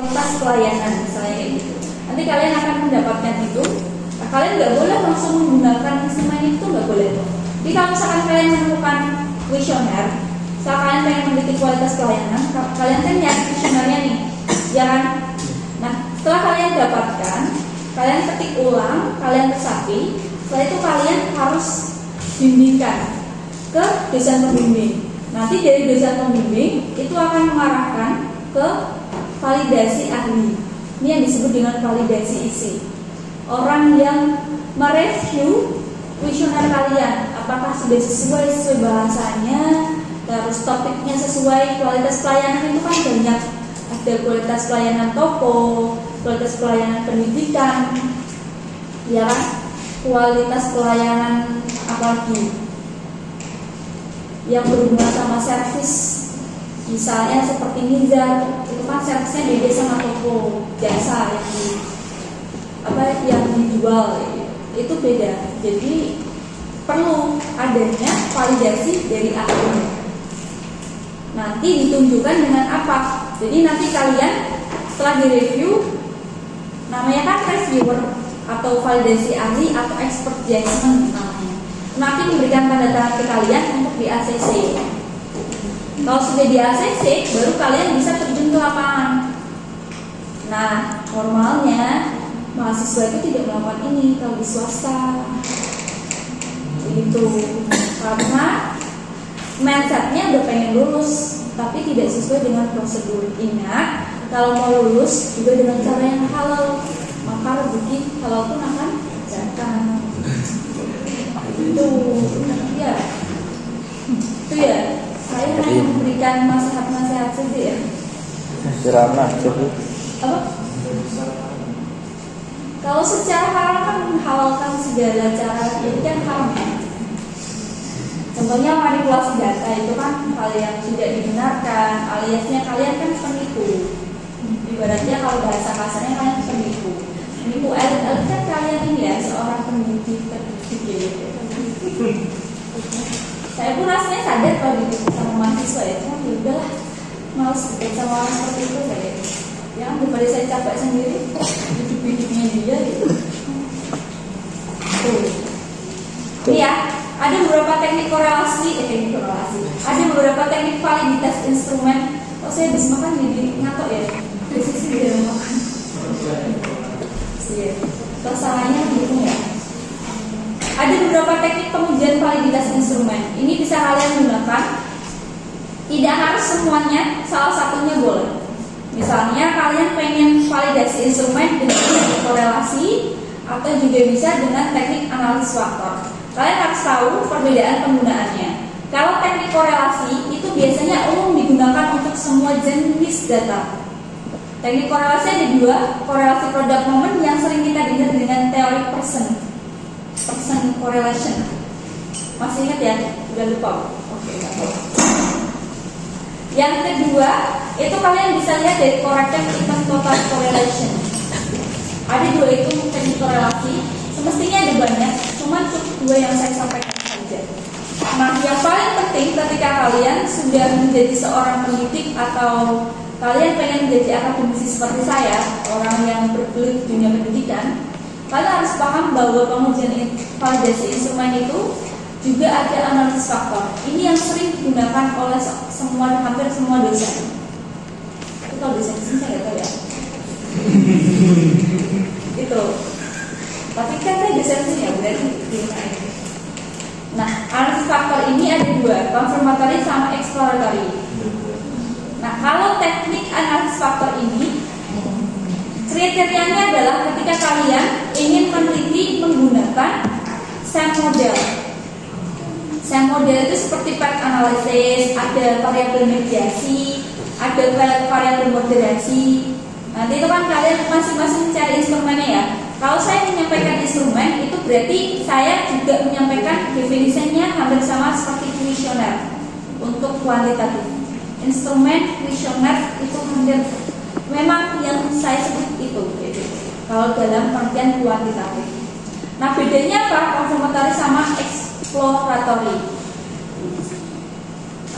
kualitas pelayanan misalnya kayak gitu. Nanti kalian akan mendapatkan itu. Nah, kalian nggak boleh langsung menggunakan instrumen itu, nggak boleh tuh. Jadi kalau misalkan kalian menemukan kuesioner, misalkan kalian pengen meneliti kualitas pelayanan, kalian kan nyari kuesionernya nih, jangan. Nah, setelah kalian dapatkan, kalian ketik ulang, kalian resapi. Setelah itu kalian harus bimbingkan ke dosen pembimbing. Nanti dari dosen pembimbing itu akan mengarahkan ke validasi ahli. Ini yang disebut dengan validasi isi. Orang yang mereview kuesioner kalian, apakah sudah sesuai bahasanya, terus topiknya sesuai, kualitas pelayanan itu kan banyak. Ada kualitas pelayanan toko, kualitas pelayanan pendidikan, ya kan? Kualitas pelayanan apalagi yang berhubungan sama servis, misalnya seperti Nizar, itu kan servisnya beda sama toko jasa yang dijual, itu beda. Jadi perlu adanya validasi dari ahli. Nanti ditunjukkan dengan apa? Jadi nanti kalian setelah direview, namanya kan reviewer atau validasi ahli atau expert judgment namanya. Nanti memberikan tanda tangan ke kalian untuk di ACC. Kalau sudah di ACC, baru kalian bisa terjun ke lapangan. Nah, normalnya mahasiswa itu tidak melakukan ini kalau di swasta. Begitu. Karena mindsetnya udah pengen lulus, tapi tidak sesuai dengan prosedur. Ingat, kalau mau lulus juga dengan cara yang halal, maka rezeki halal pun akan datang. Itu ya, saya hanya memberikan nasihat-nasihat saja ya. Ceramah coba. Apa? Kalau secara halal kan menghalalkan segala cara, jadi kan haram. Contohnya manipulasi data itu kan hal yang tidak dibenarkan, aliasnya kalian kan penipu. Ibaratnya kalau bahasa kasarnya kalian penipu. Penipu elit kan kalian ini ya, seorang pendidik gitu. Saya pun rasanya sadar kalau ditipu sama mahasiswa ya, cuma ya udahlah, males deket sama orang seperti itu saya. Ya, daripada saya capek sendiri, hidup-hidupnya dia gitu. Ini ya, ada beberapa teknik korelasi. Ada beberapa teknik validitas instrumen. Oh, saya habis makan jadi ngantuk ya. Sisi dia makan. Iya. Suasananya gitu ya. Ada beberapa teknik pengujian validitas instrumen. Ini bisa kalian gunakan. Tidak harus semuanya, salah satunya boleh. Misalnya kalian pengen validasi instrumen dengan teknik korelasi, atau juga bisa dengan teknik analisis faktor. Kalian harus tahu perbedaan penggunaannya. Kalau teknik korelasi itu biasanya umum digunakan untuk semua jenis data. Teknik korelasi ada dua, korelasi product moment yang sering kita dengar dengan teori person correlation. Masih ingat ya? Udah lupa? Oke, nggak tahu. Yang kedua, itu kalian bisa lihat dari corrected event total correlation. Ada dua itu teknik korelasi. Semestinya ada banyak, cuma cukup dua yang saya sampaikan saja. Nah, yang paling penting ketika kalian sudah menjadi seorang pendidik atau kalian pengen menjadi akademisi seperti saya, orang yang bergelut di dunia pendidikan, kalian harus paham bahwa pengujian validasi instrumen itu juga ada analisis faktor. Ini yang sering digunakan oleh hampir semua dosen. Itu kalau dosen sini saya nggak tahu ya. Itu. Tapi kan saya dosen sini ya, berarti digunakan. Nah, analisis faktor ini ada dua, confirmatory sama exploratory. Nah, kalau teknik analisis faktor ini kriterianya adalah ketika kalian ingin meneliti menggunakan SAM model. SAM model itu seperti path analysis, ada variabel mediasi, ada variabel moderasi. Nanti itu kan kalian masing-masing cari instrumennya ya. Kalau saya menyampaikan instrumen itu berarti saya juga menyampaikan definisinya hampir sama seperti kuesioner untuk kuantitatif. Instrumen kuesioner itu hampir memang yang saya sebut itu gitu. Kalau dalam pengertian kuantitatif. Nah, bedanya apa? Confirmatory sama exploratory.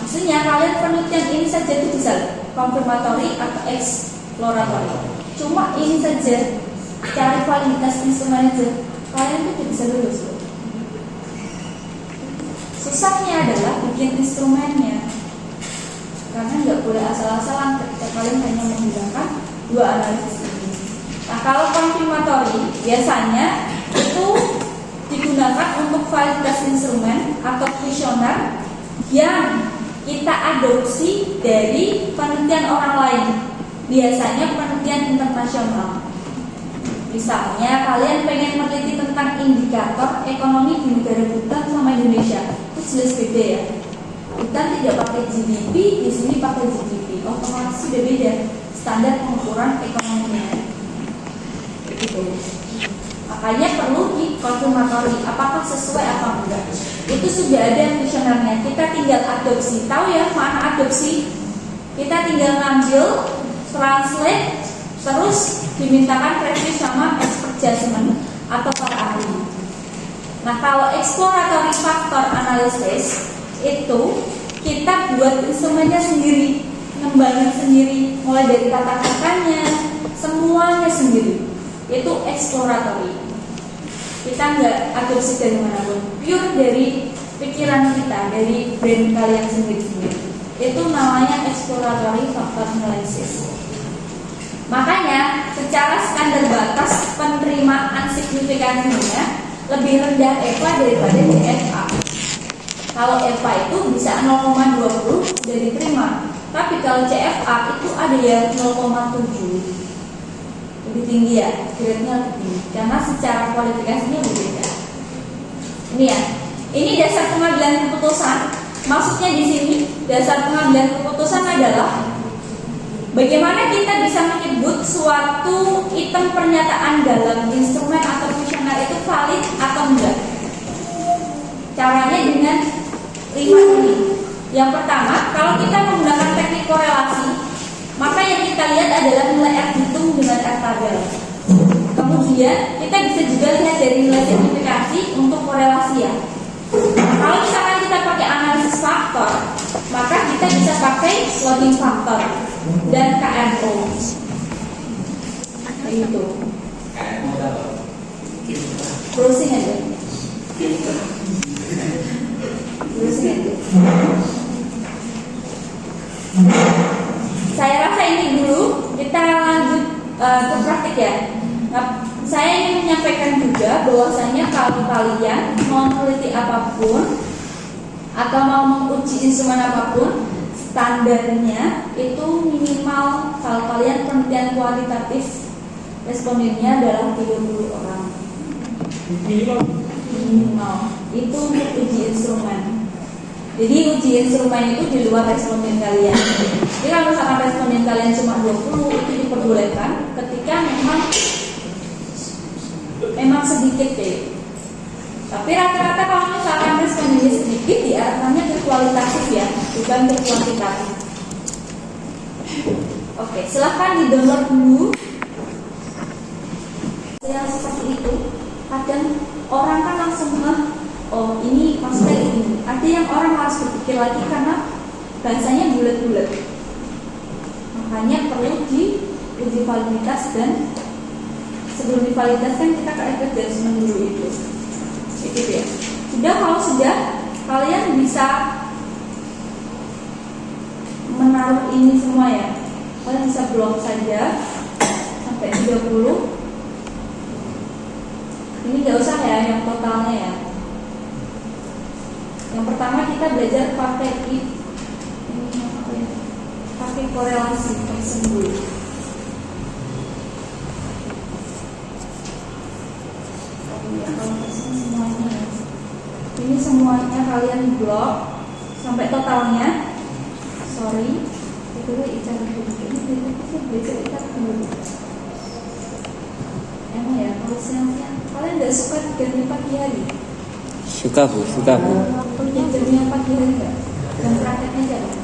Maksudnya kalian penelitian ini saja itu bisa confirmatory atau eksploratory. Cuma ini saja, cari validitas instrumen aja, kalian tuh tidak bisa lulus loh. Susahnya adalah bikin instrumennya, karena nggak boleh asal-asalan ketika kalian hanya menggunakan dua analisis ini. Nah, kalau konfirmatory biasanya itu digunakan untuk validitas instrumen atau kuesioner yang kita adopsi dari penelitian orang lain, biasanya penelitian internasional. Misalnya kalian pengen meneliti tentang indikator ekonomi di negara Bhutan sama Indonesia, itu jelas beda ya. Bhutan tidak pakai GDP, di sini pakai GDP, otomatis sudah beda standar pengukuran ekonominya. Gitu. Makanya perlu di konfirmatory, apakah sesuai apa enggak. Itu sudah ada kuesionernya, kita tinggal adopsi. Tahu ya mana adopsi? Kita tinggal ngambil, translate, terus dimintakan review sama expert judgment atau para ahli. Nah, kalau exploratory factor analysis itu kita buat instrumennya sendiri, ngembangin sendiri, mulai dari tata katanya, semuanya sendiri. Itu exploratory. Kita nggak adopsi dari manapun, pure dari pikiran kita, dari brain kalian sendiri-sendiri. Itu namanya exploratory factor analysis. Makanya secara standar batas penerimaan signifikansinya lebih rendah EVA daripada DFA. Kalau EVA itu bisa 0,20 sudah diterima, tapi kalau CFA itu ada yang 0,7. Lebih tinggi ya, grade-nya lebih tinggi karena secara kualifikasinya berbeda. Ini ya, ini dasar pengambilan keputusan. Maksudnya di sini dasar pengambilan keputusan adalah bagaimana kita bisa menyebut suatu item pernyataan dalam instrumen atau kuesioner itu valid atau enggak. Caranya dengan 5 ini. Yang pertama, kalau kita menggunakan teknik korelasi, maka yang kita lihat adalah nilai R hitung dengan R tabel. Kemudian kita bisa juga lihat dari nilai signifikansi untuk korelasi ya. Kalau misalkan kita pakai analisis faktor, maka kita bisa pakai loading faktor dan KMO. Itu. Browsing aja. Browsing aja. Saya rasa ini dulu, kita lanjut ke praktik ya. Nah, saya ingin menyampaikan juga bahwasanya kalau kalian mau meneliti apapun atau mau menguji instrumen apapun, standarnya itu minimal kalau kalian penelitian kualitatif respondennya adalah 30 orang. Minimal. Itu untuk uji instrumen. Jadi uji instrumen itu di luar responden kalian. Jadi kalau misalkan responden kalian cuma 20, itu diperbolehkan ketika memang sedikit deh. Tapi rata-rata kalau misalkan respondennya sedikit, diarahkannya ke kualitatif ya, bukan ke kuantitatif. Oke, silahkan di-download dulu. Yang seperti itu, kadang orang kan langsung oh ini maksudnya ini. Ada yang orang harus berpikir lagi karena bahasanya bulat-bulat. Makanya perlu diuji validitas dan sebelum divaliditaskan kita ke effort judgment dulu itu. Itu ya. Sudah, kalau sudah kalian bisa menaruh ini semua ya. Kalian bisa blok saja sampai 30. Ini nggak usah ya yang totalnya ya. Yang pertama kita belajar pakai pakai korelasi tersebut. Semuanya. Ini semuanya kalian blok sampai totalnya. Sorry, itu icar dulu. Ini belajar icar dulu. Emang ya kalau siang-siang kalian nggak suka diganti pagi hari? Suka bu, suka bu. Jamnya pagi hari nggak? Dan prakteknya aja kan?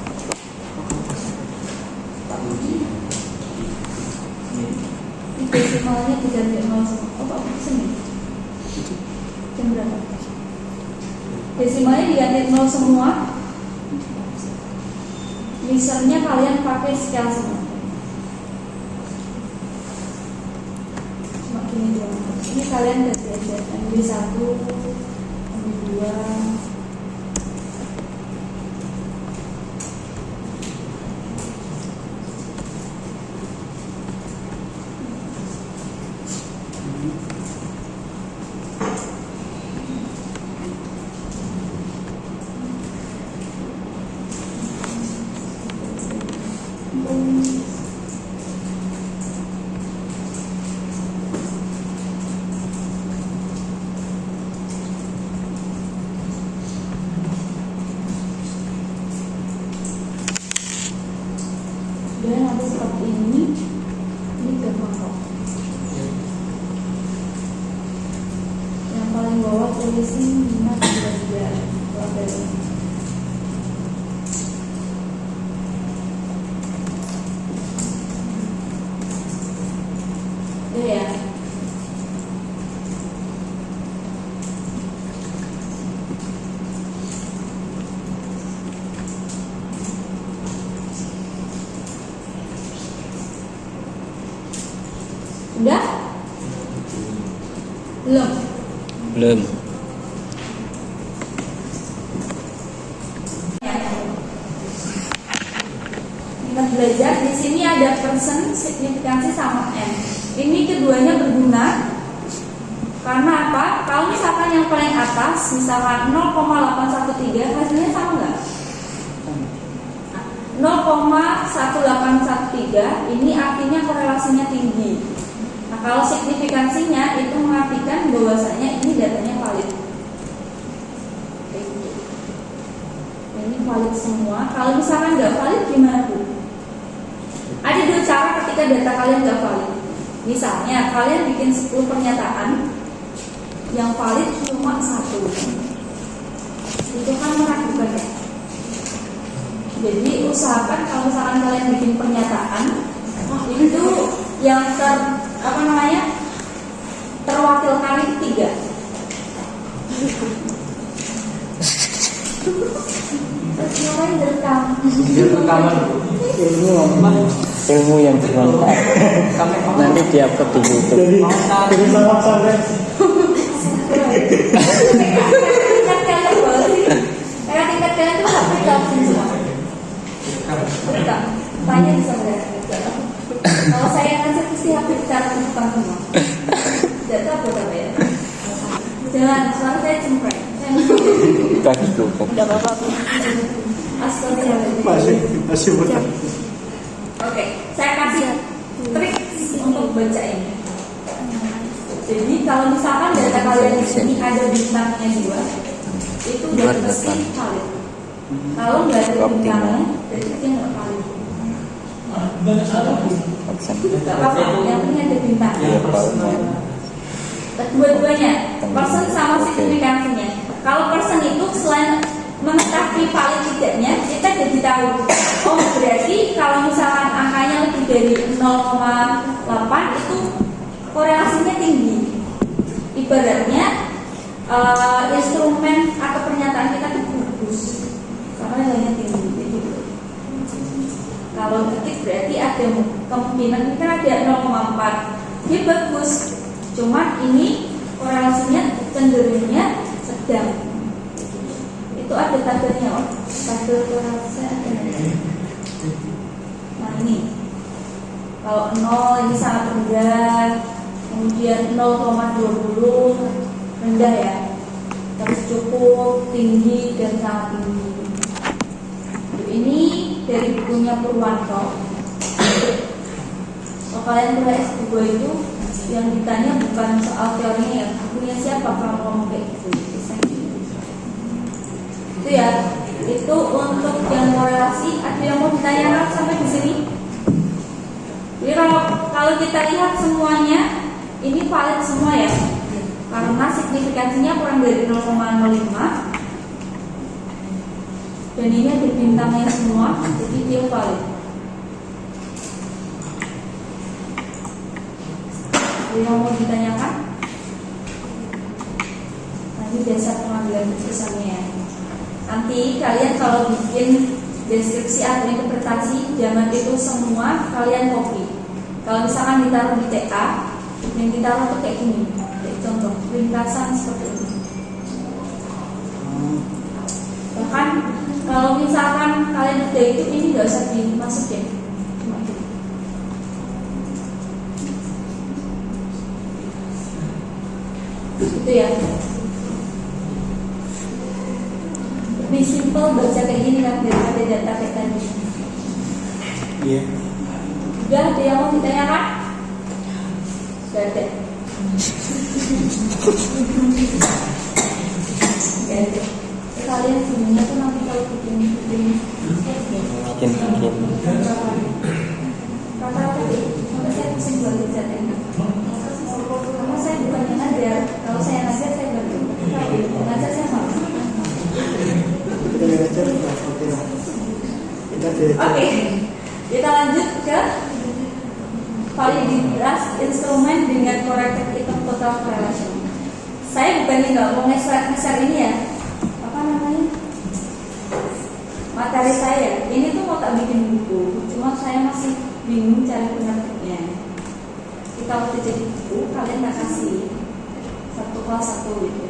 Desimalnya diganti 0 semua. Oh Pak Seni? Jam berapa? Desimalnya diganti 0 semua. Misalnya kalian pakai scale semua. Gini dong. Ini kalian ganti aja. MB 1, MB 2. Dan nanti seperti ini gampang kok. Yang paling bawah tulisin 533 labelnya. Udah ya. Udah? Belum? Belum. Kita belajar di sini ada persen, signifikansi sama n. Ini keduanya berguna karena apa? Kalau misalkan yang paling atas, misalkan 0,813, hasilnya sama nggak? 0,1813 ini artinya korelasinya tinggi. Nah, kalau signifikansinya itu mengartikan bahwasanya ini datanya valid. Ini valid semua. Kalau misalkan nggak valid gimana Bu? Ada dua cara ketika data kalian nggak valid. Misalnya kalian bikin 10 pernyataan, yang valid cuma 1. Itu kan meragukan ya. Jadi usahakan kalau misalkan kalian bikin pernyataan, itu yang terwakilkan itu 3. Terus ngapain direkam? Ilmu yang bermanfaat. Nanti diupload di YouTube. Jadi sangat sampai Tingkat kalian bawa sih. Karena tingkat kalian tuh sampai jauh semua. Betul. Tanya bisa berapa? Kalau saya kan saya pasti HP bicara tentang semua. Tidak tahu apa ya. Jangan, soalnya saya cempreng. Bagus dulu. Tidak apa-apa. masih betul. Oke, saya kasih trik untuk baca ini. Jadi kalau misalkan data kalian di sini ada bintangnya 2, itu udah pasti valid. Kalau nggak ada bintangnya, berarti dia nggak valid. Nggak apa-apa, yang penting ada bintangnya. Dua-duanya, person sama signifikansinya. Kalau person itu selain mengetahui valid tidaknya, kita jadi tahu. Oh berarti kalau misalkan angkanya lebih dari 0,8 itu korelasinya tinggi. Ibaratnya instrumen atau pernyataan kita itu bagus karena nilainya tinggi. Gitu. Kalau ketik berarti ada kemungkinan kita ada 0,4. Dia bagus. Cuma ini korelasinya cenderungnya sedang. Itu ada tabelnya, tabel korelasi ada. Nah ini, kalau 0 ini sangat rendah, kemudian 0,20 rendah ya, terus cukup tinggi dan sangat tinggi. Ini dari bukunya Purwanto. Kalau kalian kuliah S2 itu yang ditanya bukan soal teorinya ya, bukunya siapa kalau ngomong kayak gitu. Itu ya, itu untuk yang korelasi. Ada yang mau ditanyakan sampai di sini? Jadi kalau kita lihat semuanya ini valid semua ya, karena signifikansinya kurang dari 0,05 dan ini ada bintangnya semua, jadi dia valid. Ada yang mau ditanyakan? Nanti dasar pengambilan keputusannya ya. Nanti kalian kalau bikin deskripsi atau interpretasi, jangan itu semua kalian copy. Kalau misalkan ditaruh di TA, Yang ditaruh tuh kayak gini, kayak contoh ringkasan seperti ini. Bahkan kalau misalkan kalian udah itu, ini nggak usah dimasukin, cuma itu. Itu ya. Lebih simple baca kayak gini kan daripada data kayak tadi. Iya. Udah ada yang mau ditanyakan? Sudah ada. Oke, oke. Kalian sebenarnya tuh nanti kalau bikin rata-rata deh, saya pusing belajar jadinya. Karena saya bukan yang ngajar. Kalau saya ngajar saya bantu. Ngajar saya malas. Kita belajar. Oke lah. Kita belajar. Oke, kita lanjut ke validitas instrumen dengan corrected item total correlation. Saya bukannya nggak mau ngeser ini ya, apa namanya, materi saya. Ini tuh mau tak bikin buku, cuma saya masih bingung cari penerbitnya. Kita waktu jadi buku, kalian tak kasih satu kelas satu gitu.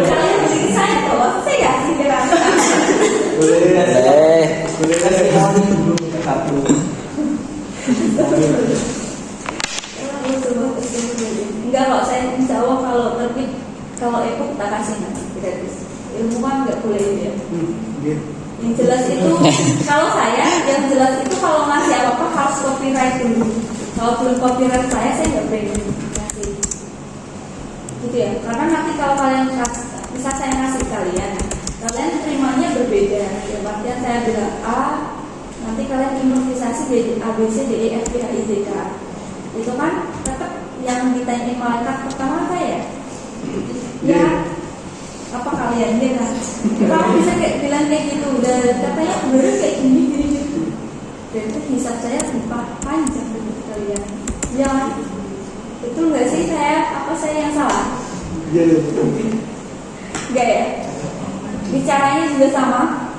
Kalian beli saya tuh, masa saya kasih kira-kira. Boleh kasih satu. Enggak kok, saya insya Allah kalau terbit, kalau ebook kita kasih nanti gratis. Ilmu kan nggak boleh ya. Yang jelas itu kalau saya, yang jelas itu kalau ngasih apa-apa harus copyright dulu. Kalau belum copyright saya nggak berani ngasih. Gitu ya, karena nanti kalau kalian bisa saya ngasih kalian terimanya berbeda. Ya, artinya saya bilang A, nanti kalian improvisasi jadi A, B, C, D, E, F, G, H, I, J, K. Itu kan tetap yang ditanyain malaikat pertama saya. Ya, apa kalian dia kan? Kamu bisa kayak bilang kayak gitu, udah katanya baru kayak gini gitu. Dan itu hisab saya panjang untuk kalian. Ya, itu enggak sih saya yang salah? Iya. Enggak ya? Bicaranya juga sama.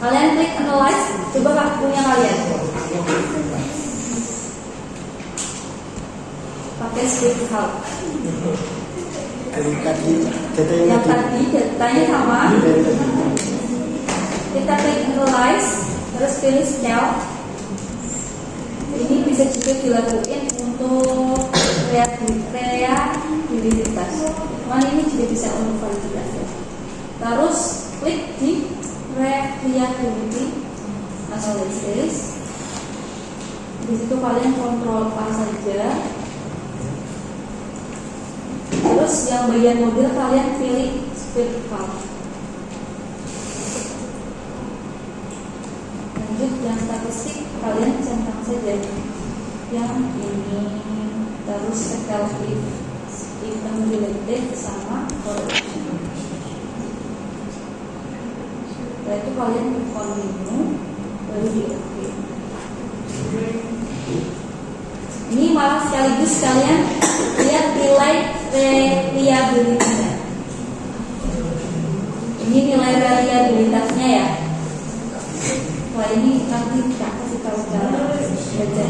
Kalian klik analyze, coba punya kalian. Pakai script help. Yang tadi datanya sama. Kita klik analyze, terus pilih scale. Ini bisa juga dilakukan untuk reliabilitas. Cuman ini juga bisa untuk validitas. Terus klik di reliability analysis. Di situ kalian kontrol apa saja. Terus yang bagian model kalian pilih script file. Lanjut yang statistik kalian centang saja yang ini. Terus relative item related sama correlation. Setelah itu kalian continue baru di OK. Ini malah sekaligus kalian lihat nilai reliabilitasnya. Ini nilai reliabilitasnya ya. Wah ini nanti kita kasih tahu cara baca.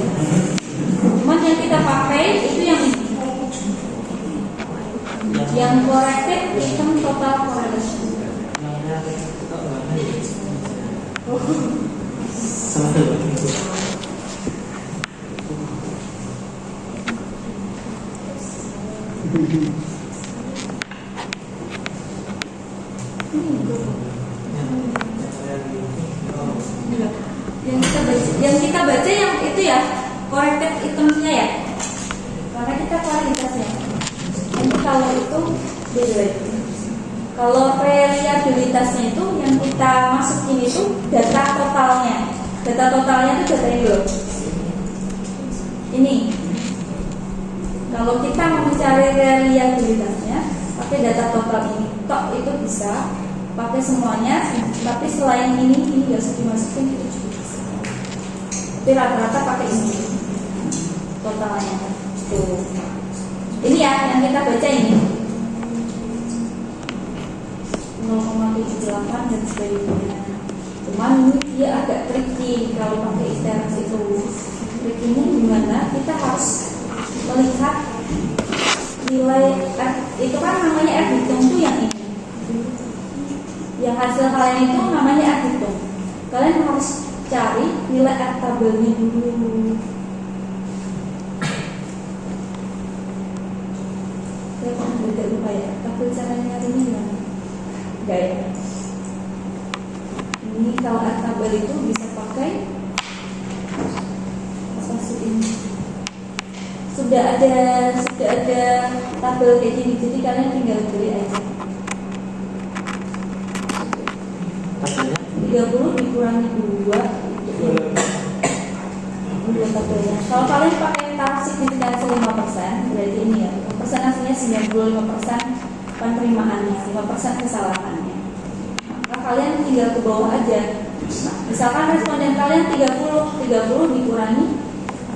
Cuman yang kita pakai itu yang ini, yang corrected item total correlation. Yang kita baca yang itu ya, corrected itemnya ya, karena kita kualitasnya. Jadi kalau itu beda. Kalau reliabilitasnya itu yang kita masukin itu data totalnya. Data totalnya itu data ini loh. Ini. Kalau kita mau mencari reliabilitasnya, pakai data total ini. Tok itu bisa pakai semuanya, tapi selain ini nggak usah dimasukin, itu juga bisa. Tapi rata-rata pakai ini totalnya. Tuh. Ini ya yang kita baca ini 0,78 dan sebagainya. Cuman ini dia agak tricky kalau pakai istilah itu. Trickynya dimana kita harus melihat nilai F, itu kan namanya F hitung tuh yang ini. Yang hasil kalian itu namanya F hitung. Kalian harus cari nilai F tabelnya dulu. Saya kan beda lupa ya, tapi cara nyarinya gimana? Enggak ya. Ini kalau F tabel itu bisa pakai apa sih ini? Sudah ada tabel kayak gini, jadi kalian tinggal beli aja. 30 dikurangi 2 tabelnya. Kalau kalian pakai taraf signifikansi 5%, berarti ini ya, persentasenya 95% penerimaannya, 5% kesalahannya. Maka kalian tinggal ke bawah aja. Nah, misalkan responden kalian 30 dikurangi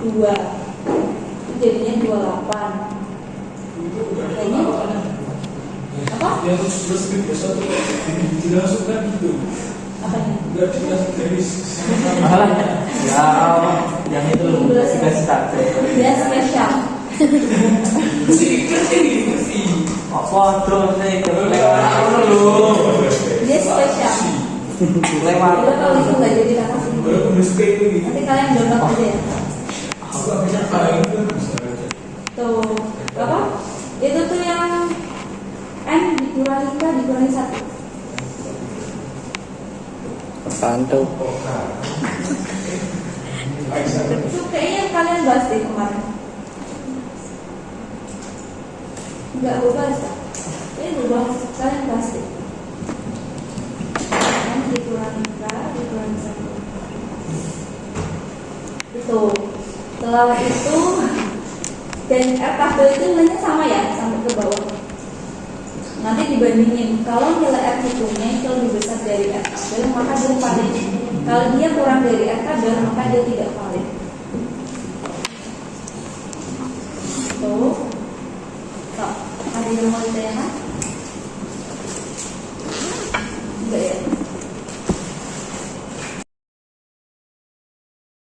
2, itu jadinya 28. Kayaknya apa? Yang terus besok tidak masukkan itu. Apanya? Enggak dikasih garis. Ya, yang itu sudah start. Dia spesial. Sih sih. Apa terus nih Dia spesial. lewat. Kalau kalau itu nggak jadi kakak sih. Baru menulis itu. Nanti kalian download aja ya. Aku punya kain itu bisa aja. Tuh, apa? Itu tuh yang N dikurangi K dikurangi 1. Apaan tuh? Itu kayaknya yang kalian bahas deh kemarin. Enggak gue bahas. Kayaknya gue bahas, kalian bahas deh. N dikurangi K dikurangi 1. Itu. Setelah itu dan R tabel itu nilainya sama ya, sampai ke bawah. Nanti dibandingin, kalau nilai R hitungnya itu lebih besar dari R tabel, maka dia valid. Kalau dia kurang dari R tabel, maka dia tidak valid. Tuh, ada yang mau ditanyakan?